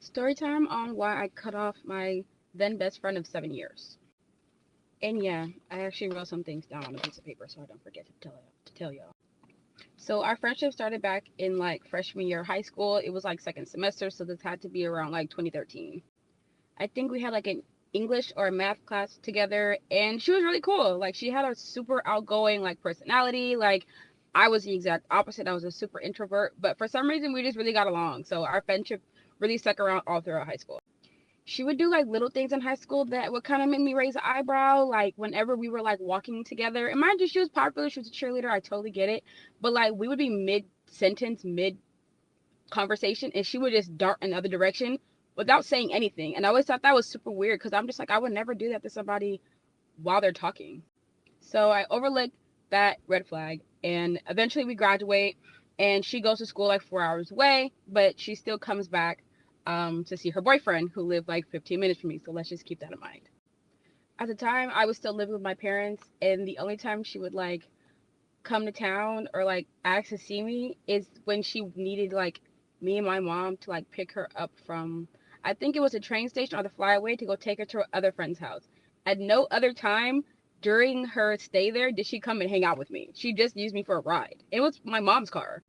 Story time on why I cut off my then best friend of 7 years. And yeah, I actually wrote some things down on a piece of paper so I don't forget to tell y'all. So our friendship started back in like freshman year of high school. It was like second semester, so this had to be around like 2013. I think we had like an English or a math class together, and she was really cool. Like she had a super outgoing like personality. Like I was the exact opposite. I was a super introvert, but for some reason we just really got along. So our friendship really stuck around all throughout high school. She would do like little things in high school that would kind of make me raise an eyebrow. Like whenever we were like walking together, and mind you, she was popular, she was a cheerleader, I totally get it. But like we would be mid sentence, mid conversation, and she would just dart in the other direction without saying anything. And I always thought that was super weird because I'm just like, I would never do that to somebody while they're talking. So I overlooked that red flag, and eventually we graduate, and she goes to school like 4 hours away, but she still comes back to see her boyfriend who lived like 15 minutes from me. So let's just keep that in mind. At the time, I was still living with my parents, and the only time she would like come to town or like ask to see me is when she needed like me and my mom to like pick her up from, I think it was a train station or the flyaway, to go take her to her other friend's house. At no other time during her stay there did she come and hang out with me. She just used me for a ride. It was my mom's car.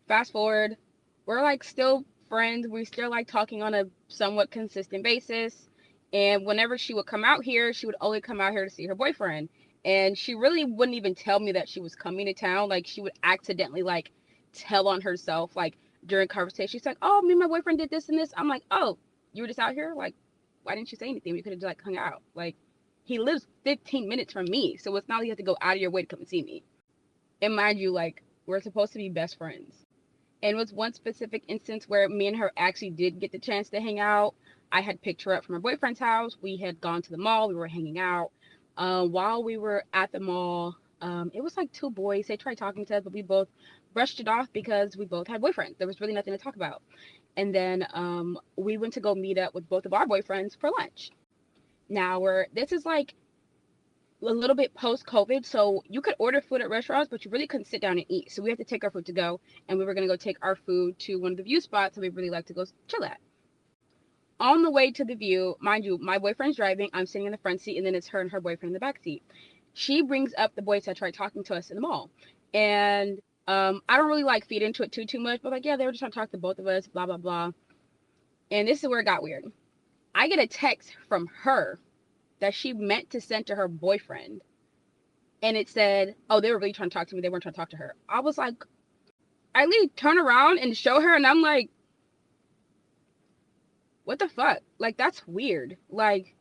Fast forward, we're like still friends. We still like talking on a somewhat consistent basis. And whenever she would come out here, she would only come out here to see her boyfriend. And she really wouldn't even tell me that she was coming to town. Like she would accidentally like tell on herself, like during conversation. She's like, "Oh, me and my boyfriend did this and this." I'm like, "Oh, you were just out here? Like, why didn't you say anything? We could have just like hung out." Like, he lives 15 minutes from me, so it's not like you have to go out of your way to come and see me. And mind you, like we're supposed to be best friends. And it was one specific instance where me and her actually did get the chance to hang out. I had picked her up from her boyfriend's house. We had gone to the mall. We were hanging out. While we were at the mall, it was like two boys. They tried talking to us, but we both brushed it off because we both had boyfriends. There was really nothing to talk about. And then we went to go meet up with both of our boyfriends for lunch. Now, this is like a little bit post COVID, so you could order food at restaurants, but you really couldn't sit down and eat. So we had to take our food to go, and we were gonna go take our food to one of the view spots that we really like to go chill at. On the way to the view, mind you, my boyfriend's driving, I'm sitting in the front seat, and then it's her and her boyfriend in the back seat. She brings up the boys that tried talking to us in the mall, and I don't really like feed into it too much, but like, yeah, they were just trying to talk to both of us, blah blah blah. And this is where it got weird. I get a text from her that she meant to send to her boyfriend, and it said, "Oh, they were really trying to talk to me. They weren't trying to talk to her." I was like, I literally turn around and show her, and I'm like, what the fuck? Like, that's weird. Like,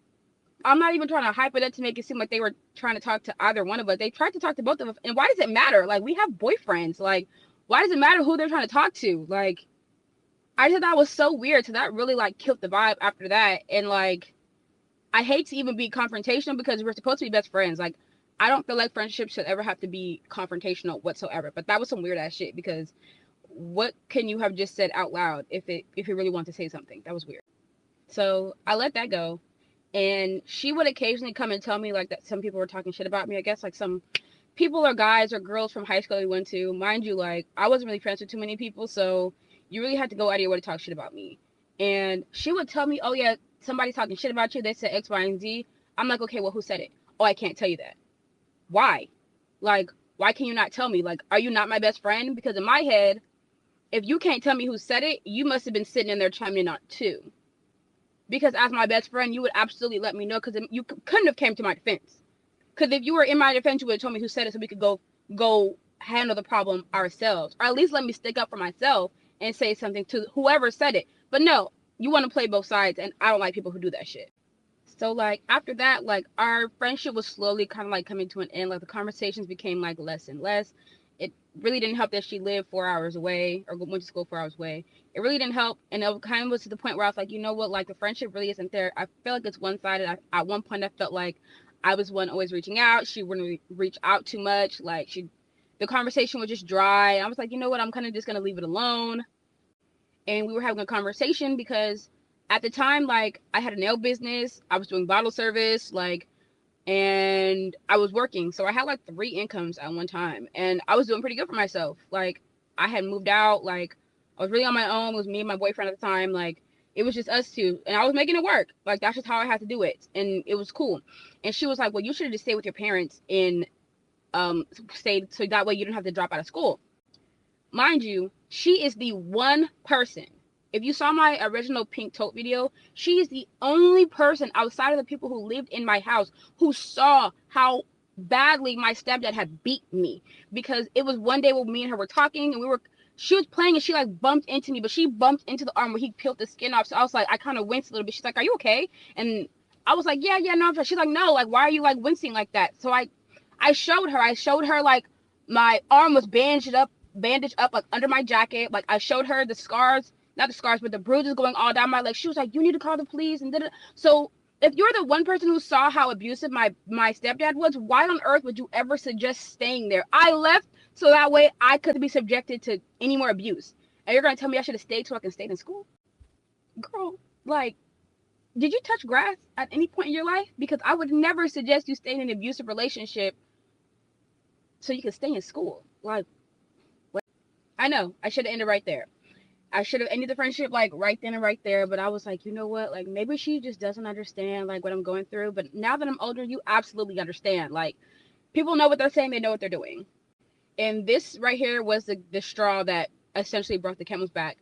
I'm not even trying to hype it up to make it seem like they were trying to talk to either one of us. They tried to talk to both of us. And why does it matter? Like, we have boyfriends. Like, why does it matter who they're trying to talk to? Like, I thought that was so weird. So that really, like, killed the vibe after that. And, like, I hate to even be confrontational because we're supposed to be best friends. Like, I don't feel like friendships should ever have to be confrontational whatsoever. But that was some weird ass shit because what can you have just said out loud if you really want to say something? That was weird. So I let that go. And she would occasionally come and tell me like that some people were talking shit about me. I guess like some people or guys or girls from high school we went to. Mind you, like I wasn't really friends with too many people, so you really had to go out of your way to talk shit about me. And she would tell me, "Oh yeah, somebody's talking shit about you. They said X, Y, and Z." I'm like, "Okay, well, who said it?" "Oh, I can't tell you that." Why? Like, why can you not tell me? Like, are you not my best friend? Because in my head, if you can't tell me who said it, you must have been sitting in there chiming in on it too. Because as my best friend, you would absolutely let me know because you couldn't have came to my defense. Because if you were in my defense, you would have told me who said it so we could go handle the problem ourselves. Or at least let me stick up for myself and say something to whoever said it. But no, you want to play both sides, and I don't like people who do that shit. So like after that, like our friendship was slowly kind of like coming to an end. Like the conversations became like less and less. It really didn't help that she lived 4 hours away or went to school 4 hours away. It really didn't help, and it kind of was to the point where I was like, you know what, like the friendship really isn't there. I feel like it's one-sided. At one point, I felt like I was one always reaching out. She wouldn't reach out too much. Like the conversation was just dry. I was like, you know what, I'm kind of just gonna leave it alone. And we were having a conversation because at the time, like I had a nail business, I was doing bottle service, like, and I was working, so I had like 3 incomes at one time, and I was doing pretty good for myself. Like I had moved out, like I was really on my own. It was me and my boyfriend at the time. Like It was just us two, and I was making it work. Like, that's just how I had to do it, and it was cool. And she was like, well, you should have just stayed with your parents and stayed, so that way you don't have to drop out of school. Mind you, she is the one person. If you saw my original pink tote video, she is the only person outside of the people who lived in my house who saw how badly my stepdad had beat me. Because it was one day when me and her were talking, and she was playing, and she like bumped into me, but she bumped into the arm where he peeled the skin off. So I was like, I kind of winced a little bit. She's like, are you okay? And I was like, yeah, no. She's like, no, like, why are you like wincing like that? So I showed her like my arm was bandaged up like under my jacket. Like, I showed her the scars, not the scars, but the bruises going all down my leg. She was like, you need to call the police. And so if you're the one person who saw how abusive my stepdad was, why on earth would you ever suggest staying there? I left so that way I could be subjected to any more abuse. And you're gonna tell me I should have stayed so I can stay in school? Girl, like, did you touch grass at any point in your life? Because I would never suggest you stay in an abusive relationship so you can stay in school. Like, what? I know I should have ended right there. I should have ended the friendship like right then and right there, but I was like, you know what? Like, maybe she just doesn't understand like what I'm going through. But now that I'm older, you absolutely understand. Like, people know what they're saying, they know what they're doing. And this right here was the straw that essentially broke the camel's back.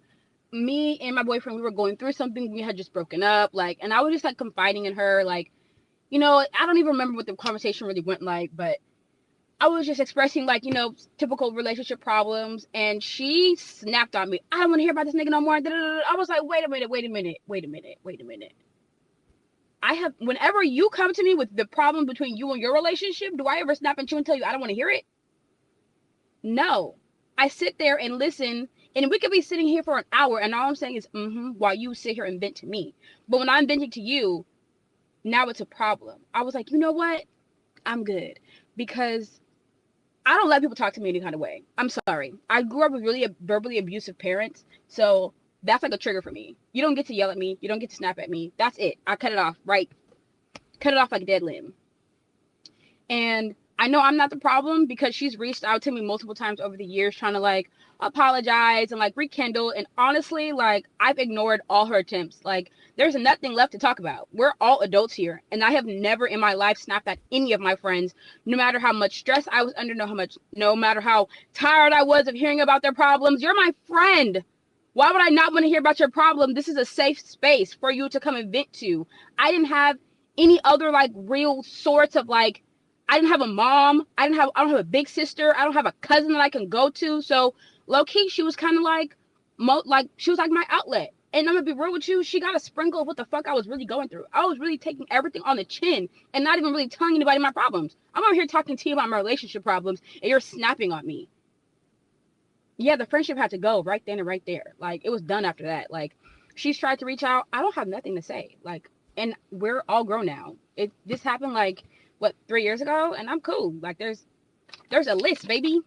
Me and my boyfriend, we were going through something. We had just broken up, like, and I was just like confiding in her, like, you know, I don't even remember what the conversation really went like, but I was just expressing, like, you know, typical relationship problems, and she snapped on me. I don't want to hear about this nigga no more. I was like, wait a minute. Whenever you come to me with the problem between you and your relationship, do I ever snap at you and tell you I don't want to hear it? No. I sit there and listen, and we could be sitting here for an hour, and all I'm saying is, while you sit here and vent to me. But when I'm venting to you, now it's a problem. I was like, you know what? I'm good. Because I don't let people talk to me any kind of way. I'm sorry. I grew up with really verbally abusive parents, so that's like a trigger for me. You don't get to yell at me. You don't get to snap at me. That's it. I cut it off, right? Cut it off like a dead limb. And I know I'm not the problem because she's reached out to me multiple times over the years trying to like apologize and like rekindle. And honestly, like, I've ignored all her attempts. Like, there's nothing left to talk about. We're all adults here. And I have never in my life snapped at any of my friends, no matter how much stress I was under, no matter how tired I was of hearing about their problems. You're my friend. Why would I not want to hear about your problem? This is a safe space for you to come and vent to. I didn't have any other like real sorts of like, I didn't have a mom. I don't have a big sister. I don't have a cousin that I can go to. So low key, she was kind of like she was like my outlet. And I'm gonna be real with you, she got a sprinkle of what the fuck I was really going through. I was really taking everything on the chin and not even really telling anybody my problems. I'm over here talking to you about my relationship problems, and you're snapping on me. Yeah, the friendship had to go right then and right there. Like, it was done after that. Like, she's tried to reach out. I don't have nothing to say. Like, and we're all grown now. This happened like, what, 3 years ago, and I'm cool. Like, there's a list, baby.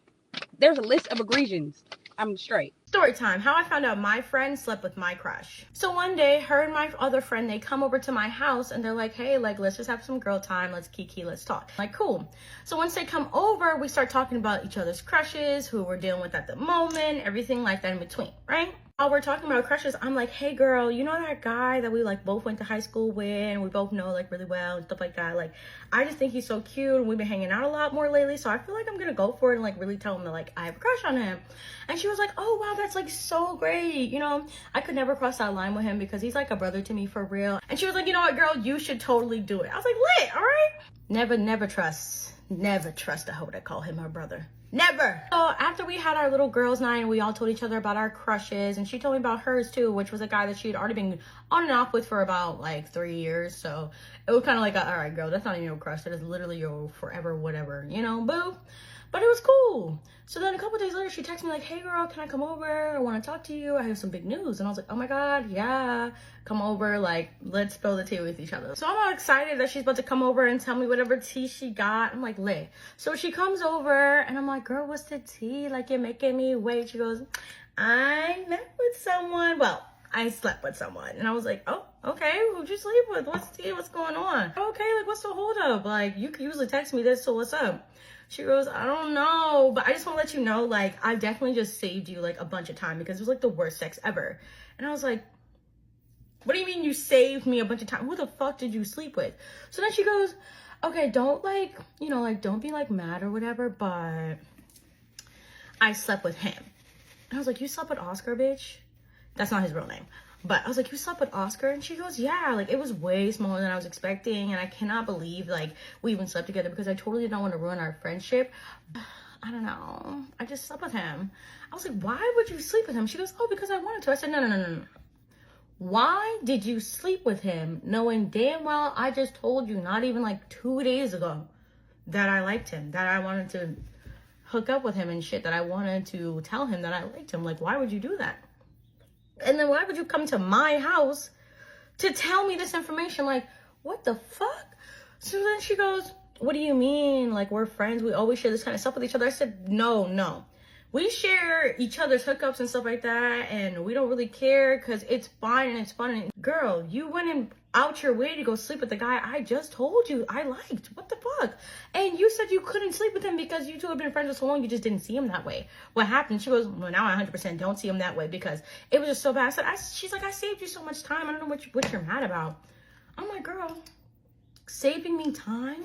There's a list of egregions. I'm straight. Story time, how I found out my friend slept with my crush. So one day, her and my other friend, they come over to my house and they're like, hey, like, let's just have some girl time. Let's kiki, let's talk. Like, cool. So once they come over, we start talking about each other's crushes, who we're dealing with at the moment, everything like that in between, right? While we're talking about crushes, I'm like, hey girl, you know that guy that we like both went to high school with and we both know like really well and stuff like that? Like, I just think he's so cute and we've been hanging out a lot more lately, so I feel like I'm gonna go for it and like really tell him that like I have a crush on him. And she was like, oh wow, that's like so great. You know, I could never cross that line with him because he's like a brother to me for real. And she was like, you know what, girl, you should totally do it. I was like, lit, all right? Never trust a hoe that call him her brother. Never. So after we had our little girls' night and we all told each other about our crushes, and she told me about hers too, which was a guy that she had already been on and off with for about like 3 years. So it was kind of like, all right, girl, that's not even your crush. That is literally your forever whatever, you know, boo. But it was cool. So then a couple days later, she texted me like, hey girl, can I come over? I want to talk to you. I have some big news. And I was like, oh my God, yeah, come over. Like, let's spill the tea with each other. So I'm all excited that she's about to come over and tell me whatever tea she got. I'm like, lit. So she comes over and I'm like, girl, what's the tea? Like, you're making me wait. She goes, I met with someone. Well, I slept with someone. And I was like, oh, okay, who'd you sleep with? What's the tea? What's going on? Okay, like, what's the hold up? Like, you can usually text me this, so what's up? She goes, I don't know, but I just want to let you know, like, I definitely just saved you, like, a bunch of time because it was, like, the worst sex ever. And I was like, What do you mean you saved me a bunch of time? Who the fuck did you sleep with? So then she goes, okay, don't like, you know, like, don't be like mad or whatever, but I slept with him. And I was like, you slept with Oscar, bitch? That's not his real name. But I was like, you slept with Oscar? And she goes, yeah, like, it was way smaller than I was expecting. And I cannot believe, like, we even slept together because I totally did not want to ruin our friendship. I don't know. I just slept with him. I was like, why would you sleep with him? She goes, oh, because I wanted to. I said, no. Why did you sleep with him knowing damn well I just told you not even like 2 days ago that I liked him, that I wanted to hook up with him and shit, that I wanted to tell him that I liked him? Like, why would you do that? And then why would you come to my house to tell me this information? Like, what the fuck? So then she goes, what do you mean? Like, we're friends. We always share this kind of stuff with each other. I said, no. We share each other's hookups and stuff like that, and we don't really care because it's fine and it's fun. And girl, you went out your way to go sleep with the guy I just told you I liked. What the fuck? And you said you couldn't sleep with him because you two have been friends for so long, you just didn't see him that way. What happened? She goes, well, now I 100% don't see him that way because it was just so bad. She's like, I saved you so much time. I don't know what you're mad about. I'm like, girl, saving me time?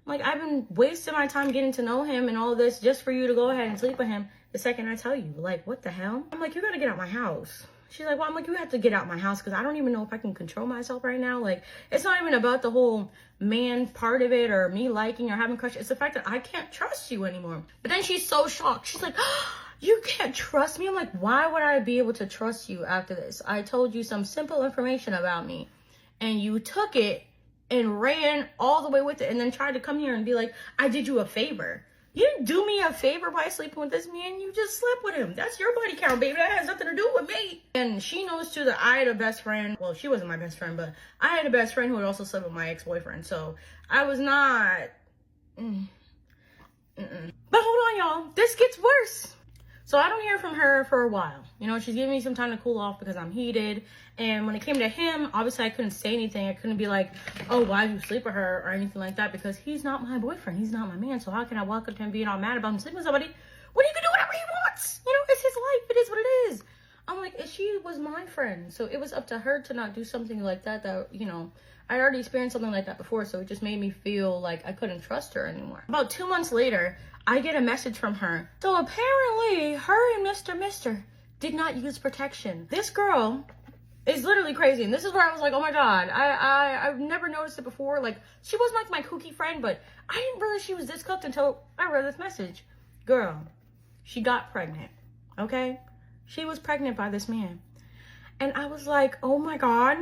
Like, I've been wasting my time getting to know him and all this just for you to go ahead and sleep with him the second I tell you. Like, what the hell? I'm like, you gotta get out my house. She's like, well, I'm like, you have to get out my house because I don't even know if I can control myself right now. Like, it's not even about the whole man part of it or me liking or having a crush. It's the fact that I can't trust you anymore. But then she's so shocked. She's like, oh, you can't trust me? I'm like, why would I be able to trust you after this? I told you some simple information about me and you took it and ran all the way with it and then tried to come here and be like, I did you a favor. You didn't do me a favor by sleeping with this man. You just slept with him. That's your body count, baby. That has nothing to do with me. And she knows too that I had a best friend. Well, she wasn't my best friend, but I had a best friend who had also slept with my ex-boyfriend. So I was not... But hold on, y'all. This gets worse. So I don't hear from her for a while. You know, she's giving me some time to cool off because I'm heated. And when it came to him, obviously I couldn't say anything. I couldn't be like, oh, why did you sleep with her or anything like that because he's not my boyfriend. He's not my man. So how can I walk up to him being all mad about him sleeping with somebody when he can do whatever he wants? You know, it's his life. It is what it is. I'm like, she was my friend. So it was up to her to not do something like that, you know, I already experienced something like that before. So it just made me feel like I couldn't trust her anymore. About 2 months later, I get a message from her. So apparently her and Mr. did not use protection. This girl is literally crazy. And this is where I was like, oh my God, I've never noticed it before. Like, she wasn't like my kooky friend, but I didn't realize she was this cooked until I read this message. Girl, she got pregnant, okay? She was pregnant by this man. And I was like, oh my God.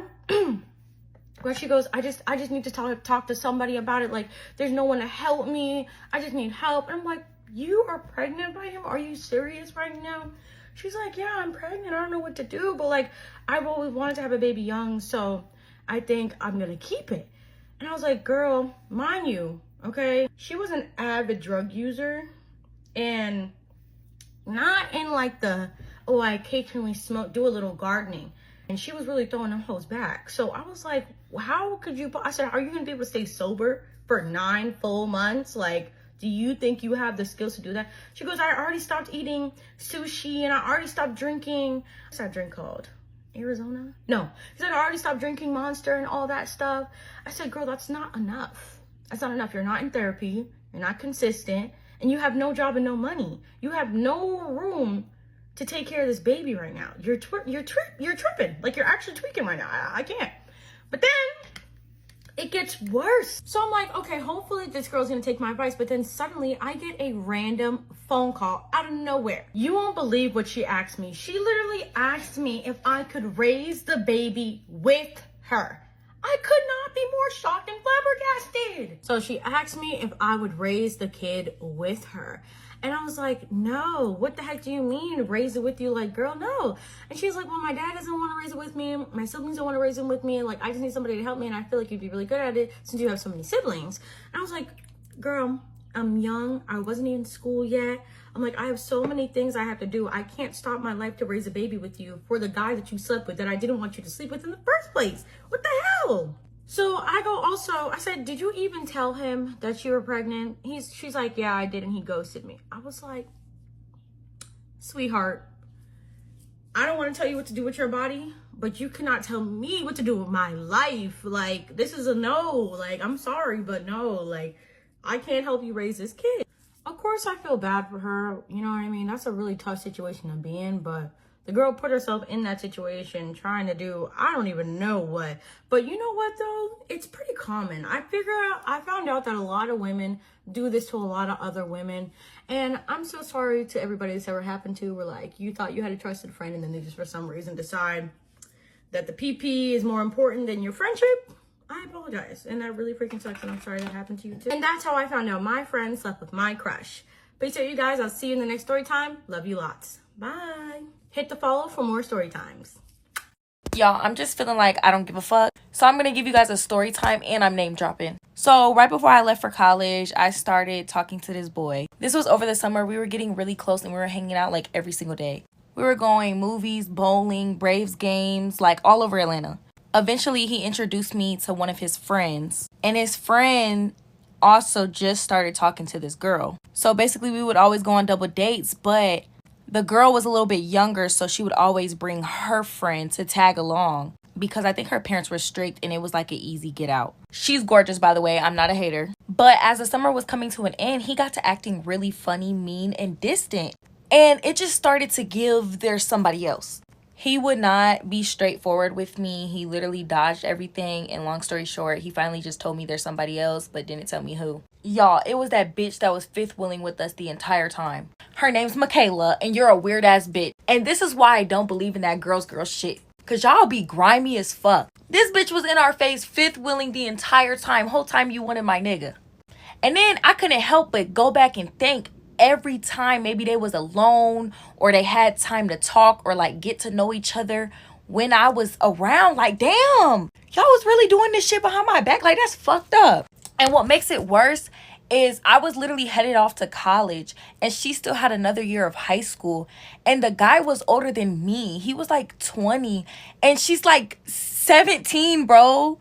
Where she goes, I just need to talk to somebody about it. Like, there's no one to help me. I just need help. And I'm like, you are pregnant by him? Are you serious right now? She's like, yeah, I'm pregnant. I don't know what to do. But like, I've always wanted to have a baby young. So I think I'm going to keep it. And I was like, girl, mind you, okay? She was an avid drug user. And not in like the, oh, I occasionally smoke, do a little gardening. And she was really throwing them hoes back. So I was like, how could you, I said, are you going to be able to stay sober for 9 full months? Like, do you think you have the skills to do that? She goes, I already stopped eating sushi and I already stopped drinking. What's that drink called? Arizona? No. She said, I already stopped drinking Monster and all that stuff. I said, girl, that's not enough. That's not enough. You're not in therapy. You're not consistent. And you have no job and no money. You have no room to take care of this baby right now. You're tripping. Like, you're actually tweaking right now. I can't. But then it gets worse. So I'm like, okay, hopefully this girl's gonna take my advice. But then suddenly I get a random phone call out of nowhere. You won't believe what she asked me. She literally asked me if I could raise the baby with her. I could not be more shocked and flabbergasted. So she asked me if I would raise the kid with her. And I was like, no, what the heck do you mean raise it with you? Like, girl, no. And she's like, well, my dad doesn't want to raise it with me. My siblings don't want to raise him with me. Like, I just need somebody to help me. And I feel like you'd be really good at it since you have so many siblings. And I was like, girl, I'm young. I wasn't even in school yet. I'm like, I have so many things I have to do. I can't stop my life to raise a baby with you for the guy that you slept with that I didn't want you to sleep with in the first place. What the hell? So I said, did you even tell him that you were pregnant? She's like, yeah, I did. And he ghosted me. I was like, sweetheart, I don't want to tell you what to do with your body, but you cannot tell me what to do with my life. Like, this is a no. Like, I'm sorry, but no. Like, I can't help you raise this kid. Of course, I feel bad for her. You know what I mean? That's a really tough situation to be in, but the girl put herself in that situation trying to do, I don't even know what. But you know what, though? It's pretty common. I found out that a lot of women do this to a lot of other women. And I'm so sorry to everybody this ever happened to, where, like, you thought you had a trusted friend and then they just for some reason decide that the PP is more important than your friendship. I apologize, and that really freaking sucks, and I'm sorry that happened to you too. And that's how I found out my friend slept with my crush. Peace out, you guys. I'll see you in the next story time. Love you lots. Bye. Hit the follow for more story times. Y'all, I'm just feeling like I don't give a fuck. So I'm going to give you guys a story time, and I'm name dropping. So right before I left for college, I started talking to this boy. This was over the summer. We were getting really close, and we were hanging out like every single day. We were going movies, bowling, Braves games, like all over Atlanta. Eventually, he introduced me to one of his friends, and his friend also just started talking to this girl. So basically, we would always go on double dates, but the girl was a little bit younger, so she would always bring her friend to tag along because I think her parents were strict and it was like an easy get out. She's gorgeous, by the way. I'm not a hater. But as the summer was coming to an end, he got to acting really funny, mean, and distant. And it just started to give there's somebody else. He would not be straightforward with me. He literally dodged everything. And long story short, he finally just told me there's somebody else, but didn't tell me who. Y'all, it was that bitch that was fifth wheeling with us the entire time. Her name's Michaela, and you're a weird ass bitch. And this is why I don't believe in that girl shit. Cause y'all be grimy as fuck. This bitch was in our face fifth wheeling the entire time. Whole time you wanted my nigga. And then I couldn't help but go back and think every time maybe they was alone or they had time to talk or like get to know each other when I was around. Like, damn, y'all was really doing this shit behind my back. Like, that's fucked up. And what makes it worse is I was literally headed off to college and she still had another year of high school. And the guy was older than me. He was like 20 and she's like 17, bro.